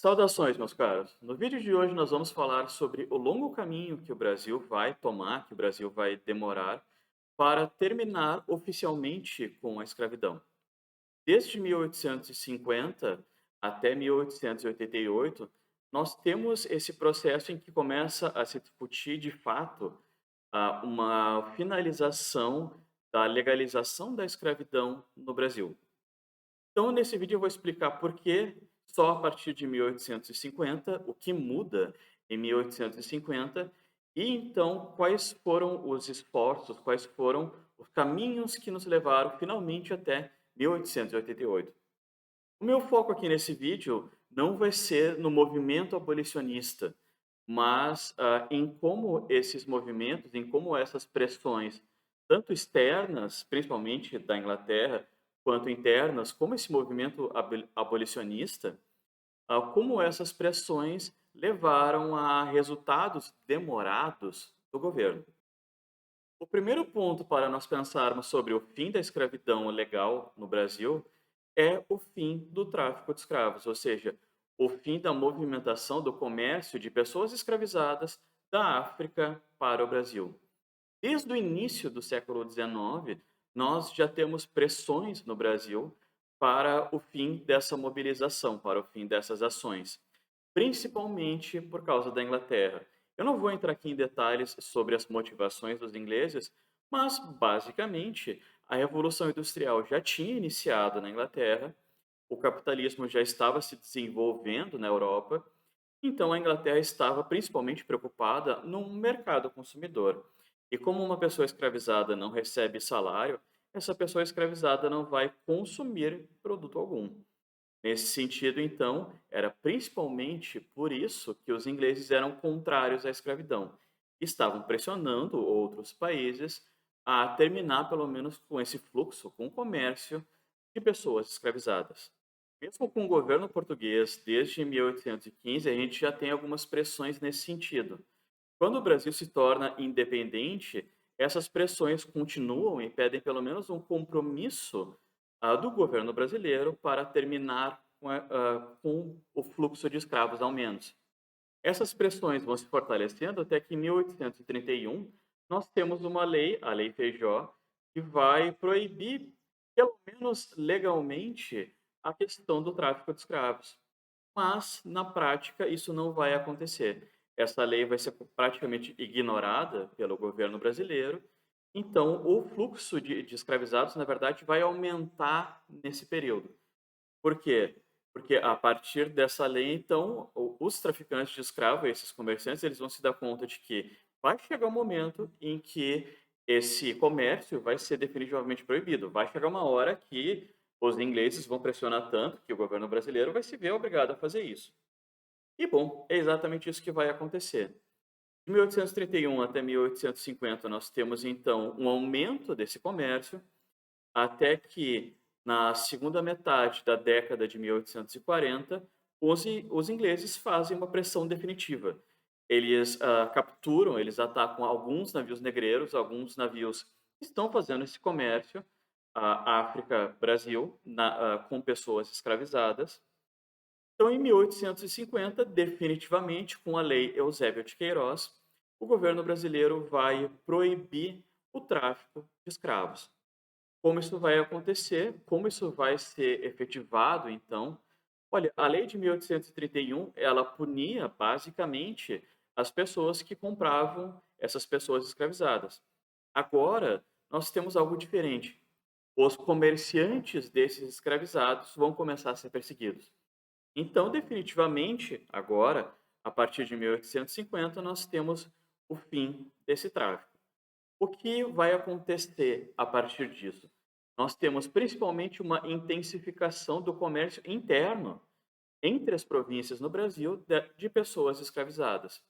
Saudações, meus caros. No vídeo de hoje nós vamos falar sobre o longo caminho que o Brasil vai tomar, que o Brasil vai demorar para terminar oficialmente com a escravidão. Desde 1850 até 1888, nós temos esse processo em que começa a se discutir de fato uma finalização da legalização da escravidão no Brasil. Então, nesse vídeo eu vou explicar por que só a partir de 1850, o que muda em 1850, e então quais foram os esforços, quais foram os caminhos que nos levaram finalmente até 1888. O meu foco aqui nesse vídeo não vai ser no movimento abolicionista, mas em como esses movimentos, em como essas pressões, tanto externas, principalmente da Inglaterra, quanto internas, como esse movimento abolicionista, como essas pressões levaram a resultados demorados do governo. O primeiro ponto para nós pensarmos sobre o fim da escravidão legal no Brasil é o fim do tráfico de escravos, ou seja, o fim da movimentação do comércio de pessoas escravizadas da África para o Brasil. Desde o início do século XIX, nós já temos pressões no Brasil para o fim dessa mobilização, para o fim dessas ações, principalmente por causa da Inglaterra. Eu não vou entrar aqui em detalhes sobre as motivações dos ingleses, mas basicamente a Revolução Industrial já tinha iniciado na Inglaterra, o capitalismo já estava se desenvolvendo na Europa, então a Inglaterra estava principalmente preocupada no mercado consumidor. E como uma pessoa escravizada não recebe salário, essa pessoa escravizada não vai consumir produto algum. Nesse sentido, então, era principalmente por isso que os ingleses eram contrários à escravidão. Estavam pressionando outros países a terminar, pelo menos, com esse fluxo, com o comércio de pessoas escravizadas. Mesmo com o governo português, desde 1815, a gente já tem algumas pressões nesse sentido. Quando o Brasil se torna independente, essas pressões continuam e pedem pelo menos um compromisso do governo brasileiro para terminar com o fluxo de escravos, ao menos. Essas pressões vão se fortalecendo até que em 1831 nós temos uma lei, a Lei Feijó, que vai proibir, pelo menos legalmente, a questão do tráfico de escravos. Mas, na prática, isso não vai acontecer. Essa lei vai ser praticamente ignorada pelo governo brasileiro. Então, o fluxo de escravizados, na verdade, vai aumentar nesse período. Por quê? Porque a partir dessa lei, então, os traficantes de escravos, esses comerciantes, eles vão se dar conta de que vai chegar um momento em que esse comércio vai ser definitivamente proibido. Vai chegar uma hora que os ingleses vão pressionar tanto que o governo brasileiro vai se ver obrigado a fazer isso. E bom, é exatamente isso que vai acontecer. De 1831 até 1850, nós temos então um aumento desse comércio, até que na segunda metade da década de 1840, os ingleses fazem uma pressão definitiva. Eles capturam, eles atacam alguns navios negreiros, alguns navios que estão fazendo esse comércio, África-Brasil, com pessoas escravizadas. Então, em 1850, definitivamente, com a Lei Eusébio de Queiroz, o governo brasileiro vai proibir o tráfico de escravos. Como isso vai acontecer? Como isso vai ser efetivado, então? Olha, a lei de 1831, ela punia basicamente as pessoas que compravam essas pessoas escravizadas. Agora, nós temos algo diferente. Os comerciantes desses escravizados vão começar a ser perseguidos. Então, definitivamente, agora, a partir de 1850, nós temos o fim desse tráfico. O que vai acontecer a partir disso? Nós temos principalmente uma intensificação do comércio interno entre as províncias no Brasil de pessoas escravizadas.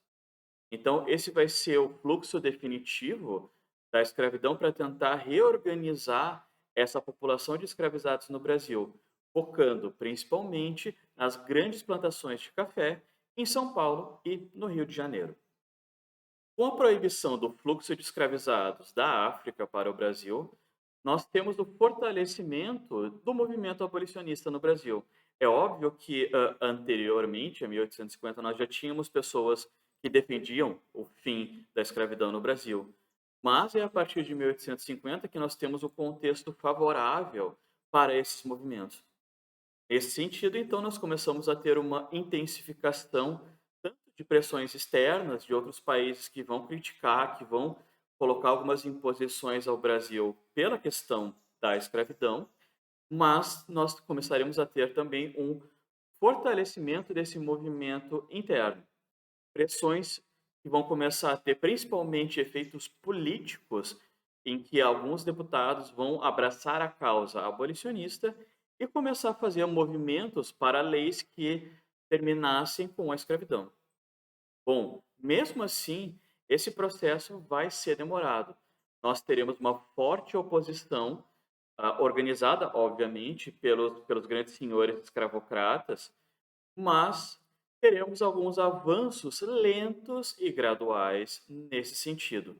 Então, esse vai ser o fluxo definitivo da escravidão para tentar reorganizar essa população de escravizados no Brasil, focando principalmente nas grandes plantações de café em São Paulo e no Rio de Janeiro. Com a proibição do fluxo de escravizados da África para o Brasil, nós temos o fortalecimento do movimento abolicionista no Brasil. É óbvio que anteriormente, a 1850, nós já tínhamos pessoas que defendiam o fim da escravidão no Brasil. Mas é a partir de 1850 que nós temos o contexto favorável para esses movimentos. Nesse sentido, então, nós começamos a ter uma intensificação tanto de pressões externas de outros países que vão criticar, que vão colocar algumas imposições ao Brasil pela questão da escravidão, mas nós começaremos a ter também um fortalecimento desse movimento interno. Pressões que vão começar a ter principalmente efeitos políticos, em que alguns deputados vão abraçar a causa abolicionista e começar a fazer movimentos para leis que terminassem com a escravidão. Bom, mesmo assim, esse processo vai ser demorado. Nós teremos uma forte oposição, organizada, obviamente, pelos grandes senhores escravocratas, mas teremos alguns avanços lentos e graduais nesse sentido.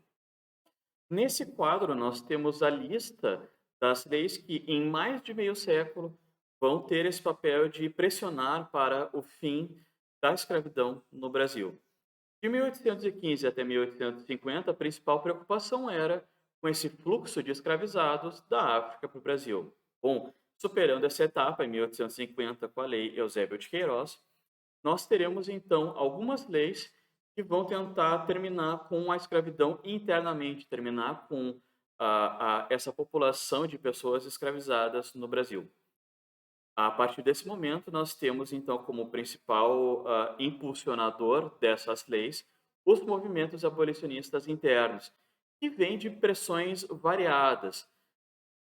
Nesse quadro, nós temos a lista das leis que, em mais de meio século, vão ter esse papel de pressionar para o fim da escravidão no Brasil. De 1815 até 1850, a principal preocupação era com esse fluxo de escravizados da África para o Brasil. Bom, superando essa etapa, em 1850, com a Lei Eusébio de Queiroz, nós teremos então algumas leis que vão tentar terminar com a escravidão internamente, terminar com essa população de pessoas escravizadas no Brasil. A partir desse momento, nós temos então como principal impulsionador dessas leis os movimentos abolicionistas internos, que vêm de pressões variadas.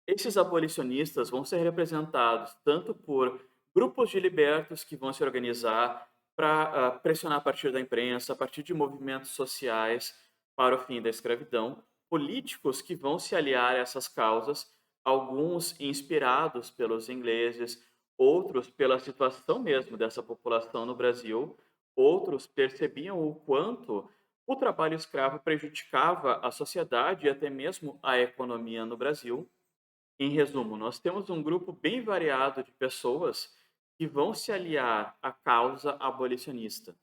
Esses abolicionistas vão ser representados tanto por grupos de libertos que vão se organizar para pressionar a partir da imprensa, a partir de movimentos sociais para o fim da escravidão, políticos que vão se aliar a essas causas, alguns inspirados pelos ingleses, outros pela situação mesmo dessa população no Brasil, outros percebiam o quanto o trabalho escravo prejudicava a sociedade e até mesmo a economia no Brasil. Em resumo, nós temos um grupo bem variado de pessoas que vão se aliar à causa abolicionista.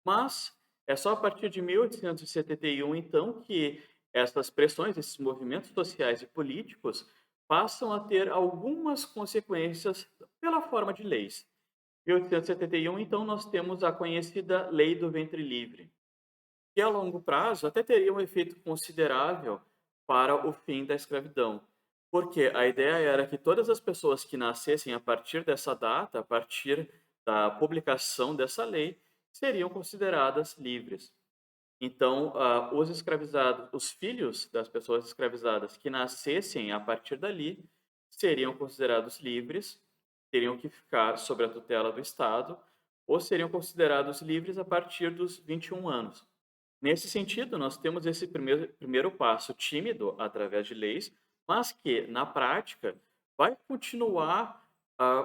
Mas é só a partir de 1871, então, que essas pressões, esses movimentos sociais e políticos passam a ter algumas consequências pela forma de leis. Em 1871, então, nós temos a conhecida Lei do Ventre Livre, que a longo prazo até teria um efeito considerável para o fim da escravidão. Porque a ideia era que todas as pessoas que nascessem a partir dessa data, a partir da publicação dessa lei, seriam consideradas livres. Então, os escravizados, os filhos das pessoas escravizadas que nascessem a partir dali, seriam considerados livres, teriam que ficar sob a tutela do Estado, ou seriam considerados livres a partir dos 21 anos. Nesse sentido, nós temos esse primeiro passo tímido através de leis, mas que, na prática, vai continuar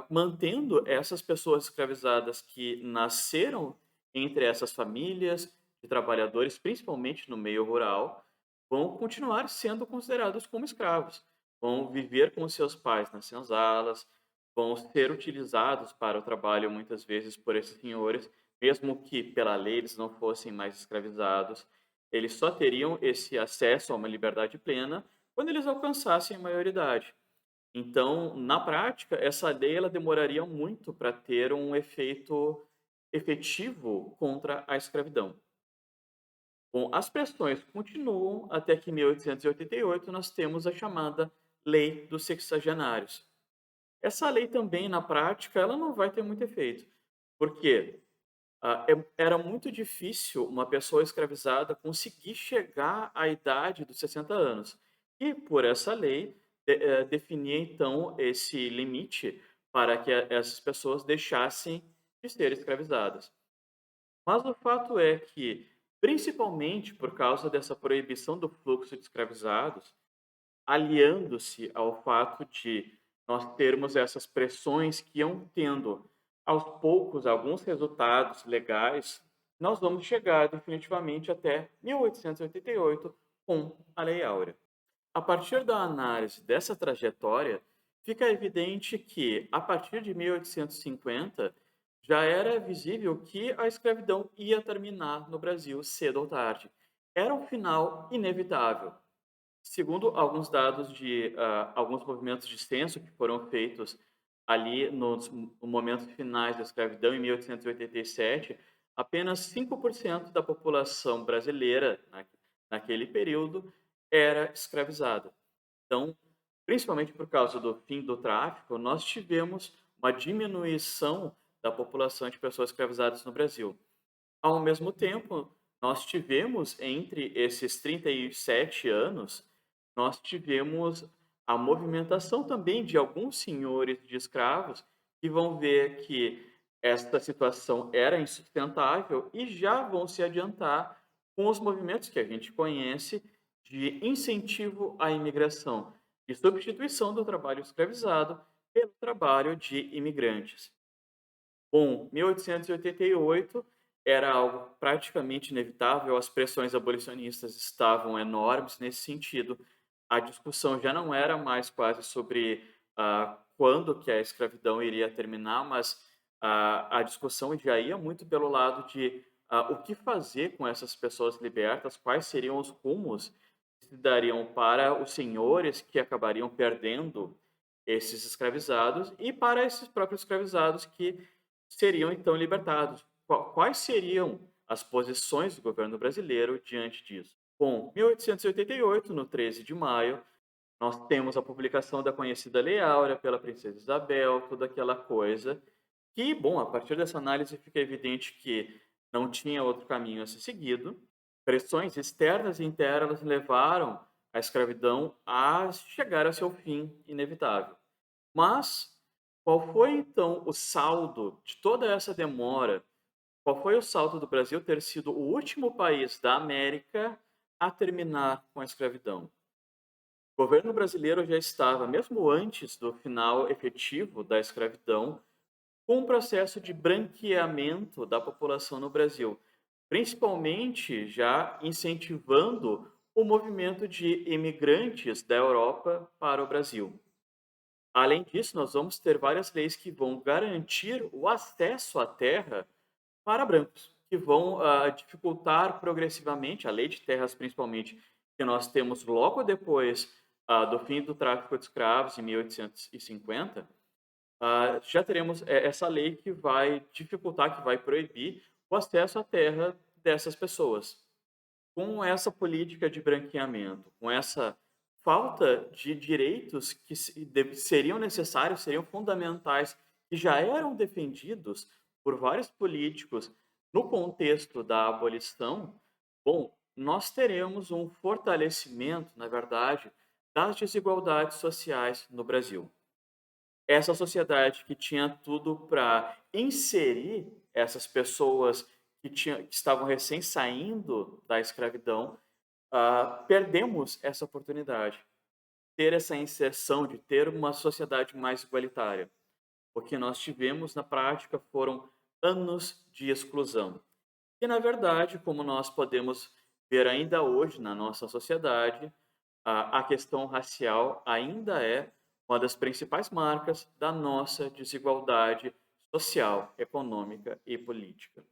mantendo essas pessoas escravizadas que nasceram entre essas famílias de trabalhadores, principalmente no meio rural, vão continuar sendo considerados como escravos. Vão viver com seus pais nas senzalas, vão ser utilizados para o trabalho muitas vezes por esses senhores, mesmo que pela lei eles não fossem mais escravizados. Eles só teriam esse acesso a uma liberdade plena quando eles alcançassem a maioridade. Então, na prática, essa lei ela demoraria muito para ter um efeito efetivo contra a escravidão. Bom, as pressões continuam até que em 1888 nós temos a chamada Lei dos Sexagenários. Essa lei também, na prática, ela não vai ter muito efeito, porque era muito difícil uma pessoa escravizada conseguir chegar à idade dos 60 anos. E por essa lei, definia então esse limite para que essas pessoas deixassem de ser escravizadas. Mas o fato é que, principalmente por causa dessa proibição do fluxo de escravizados, aliando-se ao fato de nós termos essas pressões que iam tendo, aos poucos, alguns resultados legais, nós vamos chegar definitivamente até 1888 com a Lei Áurea. A partir da análise dessa trajetória, fica evidente que, a partir de 1850, já era visível que a escravidão ia terminar no Brasil cedo ou tarde. Era um final inevitável. Segundo alguns dados de alguns movimentos de censo que foram feitos ali nos momentos finais da escravidão, em 1887, apenas 5% da população brasileira, naquele período, era escravizada. Então, principalmente por causa do fim do tráfico, nós tivemos uma diminuição da população de pessoas escravizadas no Brasil. Ao mesmo tempo, nós tivemos entre esses 37 anos, nós tivemos a movimentação também de alguns senhores de escravos que vão ver que esta situação era insustentável e já vão se adiantar com os movimentos que a gente conhece de incentivo à imigração, de substituição do trabalho escravizado pelo trabalho de imigrantes. Bom, 1888 era algo praticamente inevitável, as pressões abolicionistas estavam enormes nesse sentido. A discussão já não era mais quase sobre quando que a escravidão iria terminar, mas a discussão já ia muito pelo lado de o que fazer com essas pessoas libertas, quais seriam os rumos que se dariam para os senhores que acabariam perdendo esses escravizados e para esses próprios escravizados que seriam então libertados. Quais seriam as posições do governo brasileiro diante disso? Bom, 1888, no 13 de maio, nós temos a publicação da conhecida Lei Áurea pela Princesa Isabel, toda aquela coisa que, bom, a partir dessa análise fica evidente que não tinha outro caminho a ser seguido. Pressões externas e internas levaram a escravidão a chegar ao seu fim inevitável. Mas qual foi então o saldo de toda essa demora? Qual foi o saldo do Brasil ter sido o último país da América a terminar com a escravidão? O governo brasileiro já estava, mesmo antes do final efetivo da escravidão, com um processo de branqueamento da população no Brasil, principalmente já incentivando o movimento de imigrantes da Europa para o Brasil. Além disso, nós vamos ter várias leis que vão garantir o acesso à terra para brancos, que vão dificultar progressivamente a lei de terras, principalmente, que nós temos logo depois do fim do tráfico de escravos, em 1850. Já teremos essa lei que vai dificultar, que vai proibir o acesso à terra dessas pessoas. Com essa política de branqueamento, com essa falta de direitos que seriam necessários, seriam fundamentais, que já eram defendidos por vários políticos no contexto da abolição, bom, nós teremos um fortalecimento, na verdade, das desigualdades sociais no Brasil. Essa sociedade que tinha tudo para inserir essas pessoas que estavam recém saindo da escravidão, perdemos essa oportunidade. Ter essa inserção, de ter uma sociedade mais igualitária. O que nós tivemos na prática foram anos de exclusão. E, na verdade, como nós podemos ver ainda hoje na nossa sociedade, a questão racial ainda é uma das principais marcas da nossa desigualdade social, econômica e política.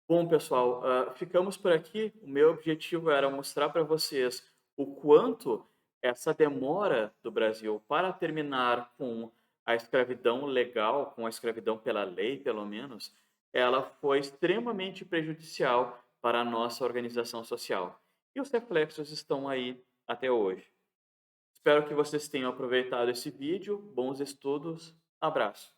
Bom, pessoal, ficamos por aqui. O meu objetivo era mostrar para vocês o quanto essa demora do Brasil para terminar com a escravidão legal, com a escravidão pela lei, pelo menos, ela foi extremamente prejudicial para a nossa organização social. E os reflexos estão aí até hoje. Espero que vocês tenham aproveitado esse vídeo. Bons estudos. Abraço.